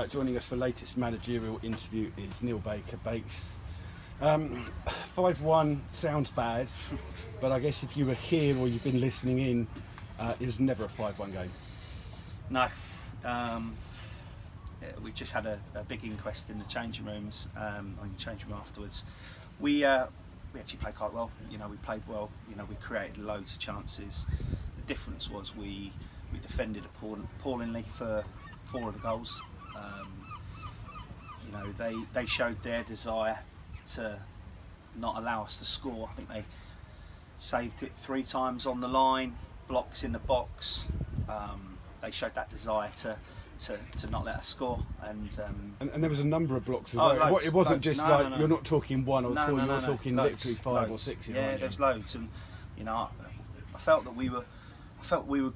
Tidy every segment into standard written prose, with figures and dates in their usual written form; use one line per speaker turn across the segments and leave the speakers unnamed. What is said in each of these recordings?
Joining us for latest managerial interview is Neil Baker. Bakes. 5-1 sounds bad, but I guess if you were here or you've been listening in, it was never a 5-1 game.
No. We just had a big inquest in the changing rooms, on the changing room afterwards. We actually played quite well. We played well. We created loads of chances. The difference was we defended appallingly for 4 of the goals. They showed their desire to not allow us to score. I think they saved it 3 times on the line, blocks in the box. They showed that desire to not let us score, and
there was a number of blocks as well.
Loads,
it wasn't
loads.
just
No.
you're not talking 1 or 2, you're talking
loads,
literally 5
loads.
or 6.
Yeah, there's loads, and I felt that we were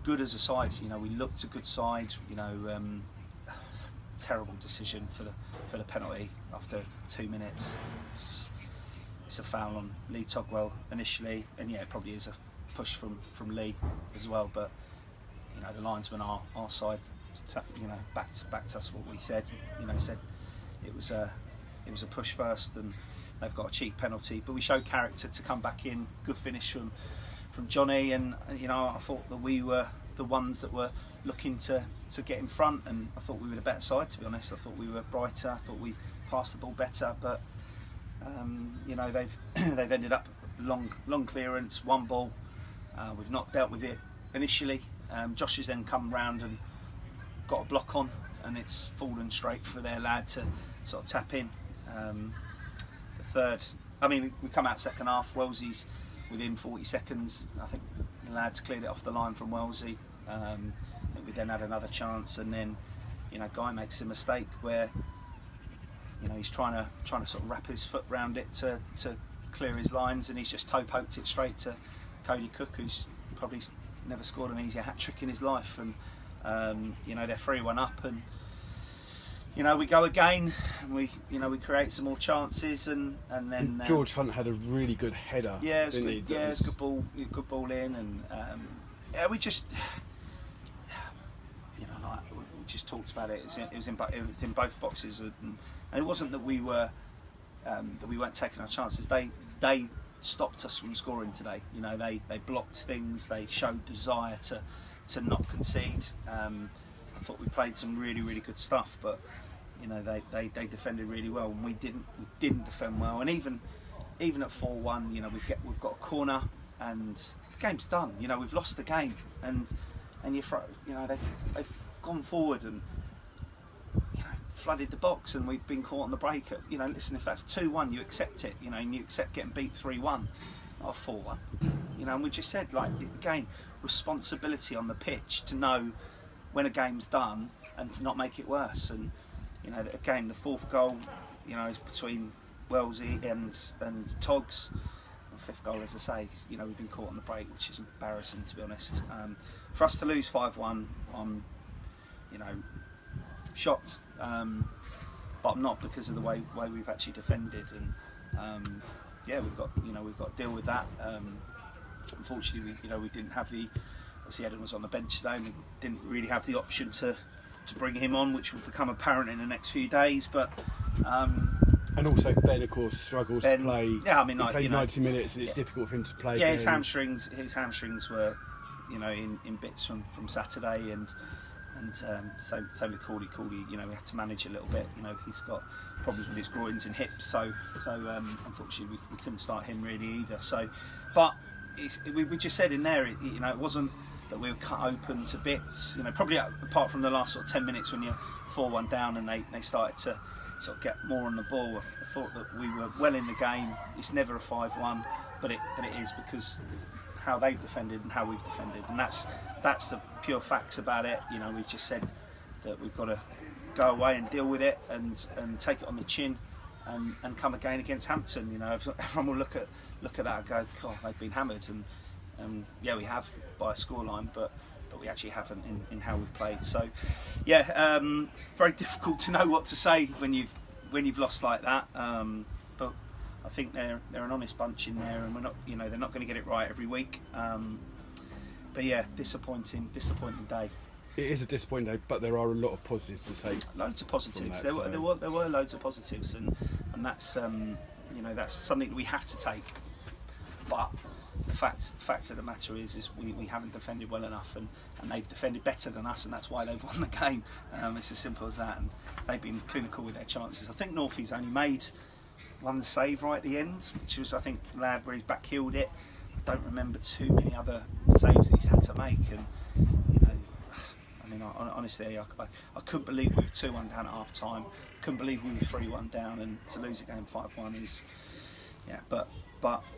good as a side. We looked a good side. Terrible decision for the penalty after 2 minutes. It's a foul on Lee Togwell initially, and it probably is a push from Lee as well. But the linesman our side, backed us what we said. Said it was a push first, and they've got a cheap penalty. But we showed character to come back in. Good finish from Johnny, and I thought that we were the ones that were looking to get in front, and I thought we were the better side, to be honest. I thought we were brighter. I thought we passed the ball better, but they've ended up long clearance, 1 ball. We've not dealt with it initially. Josh has then come round and got a block on, and it's fallen straight for their lad to sort of tap in. The third, we come out second half. Wellesley's within 40 seconds. I think the lads cleared it off the line from Wellesley. I think we then had another chance, and then Guy makes a mistake where he's trying to sort of wrap his foot round it to clear his lines, and he's just toe poked it straight to Cody Cook, who's probably never scored an easier hat trick in his life. And they're 3-1 up, and we go again, and we create some more chances, and then
George Hunt had a really good header.
Yeah, it was good. Yeah, it was good ball in, and we just we just talked about it. It was in both boxes, and it wasn't that we weren't taking our chances. They stopped us from scoring today. They blocked things. They showed desire to not concede. I thought we played some really, really good stuff, but they defended really well, and we didn't defend well. And even at 4-1, we've got a corner, and the game's done. We've lost the game, and they've gone forward and flooded the box, and we've been caught on the break. Listen, if that's 2-1, you accept it. And you accept getting beat 3-1, not 4-1. And we just said, again, responsibility on the pitch to know when a game's done and to not make it worse. And again, the 4th goal, is between Wellesley and Togs. The 5th goal, as I say, we've been caught on the break, which is embarrassing, to be honest. For us to lose 5-1, I'm shocked, but I'm not, because of the way we've actually defended, and we've got to deal with that. Unfortunately, we didn't have obviously Eden was on the bench today, and we didn't really have the option to bring him on, which will become apparent in the next few days. But
and also Ben, of course, struggles to play.
Yeah,
he played 90 minutes, and it's difficult for him to play.
Yeah, his hamstrings were, in bits from Saturday, and same with Cordy. We have to manage a little bit. He's got problems with his groins and hips, so unfortunately we couldn't start him really either. So, but we just said in there, it wasn't that we were cut open to bits. Probably apart from the last sort of 10 minutes when you're 4-1 down and they started to sort of get more on the ball. I thought that we were well in the game. It's never a 5-1, but it is, because how they've defended and how we've defended, and that's the pure facts about it. We've just said that we've got to go away and deal with it, and take it on the chin, and come again against Hampton. Everyone will look at that and go, God, they've been hammered, and yeah, we have by a scoreline, but we actually haven't in how we've played. So yeah, very difficult to know what to say when you've lost like that. But I think they're an honest bunch in there, and we're not, they're not going to get it right every week. But yeah, disappointing day.
it is a disappointing day, but there are a lot of positives to say.
Loads of positives.
That,
there were loads of positives, and that's that's something that we have to take. But the fact of the matter is we haven't defended well enough, and they've defended better than us, and that's why they've won the game. It's as simple as that, and they've been clinical with their chances. I think Northie's only made one save right at the end, which was, I think, Lad where he's backheeled it. I don't remember too many other saves that he's had to make, and honestly, I couldn't believe we were 2-1 down at half time. Couldn't believe we were 3-1 down, and to lose a game 5-1 is, but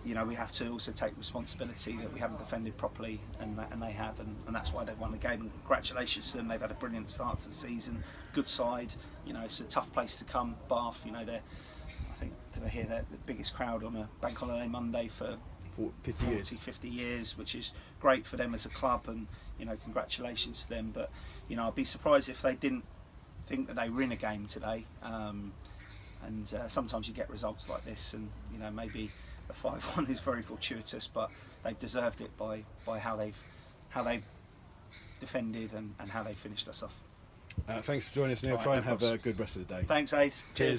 we have to also take responsibility that we haven't defended properly, and they have, and that's why they've won the game. And congratulations to them. They've had a brilliant start to the season. Good side. It's a tough place to come. Bath. They're, I think, did I hear that the biggest crowd on a bank holiday Monday for 50 years, which is great for them as a club, and congratulations to them. But I'd be surprised if they didn't think that they were in a game today. And sometimes you get results like this, and maybe a 5-1 is very fortuitous, but they've deserved it by how they've defended and how they finished us off.
Thanks for joining us, Neil. Try and have a good rest of the day.
Thanks, Aid.
Cheers.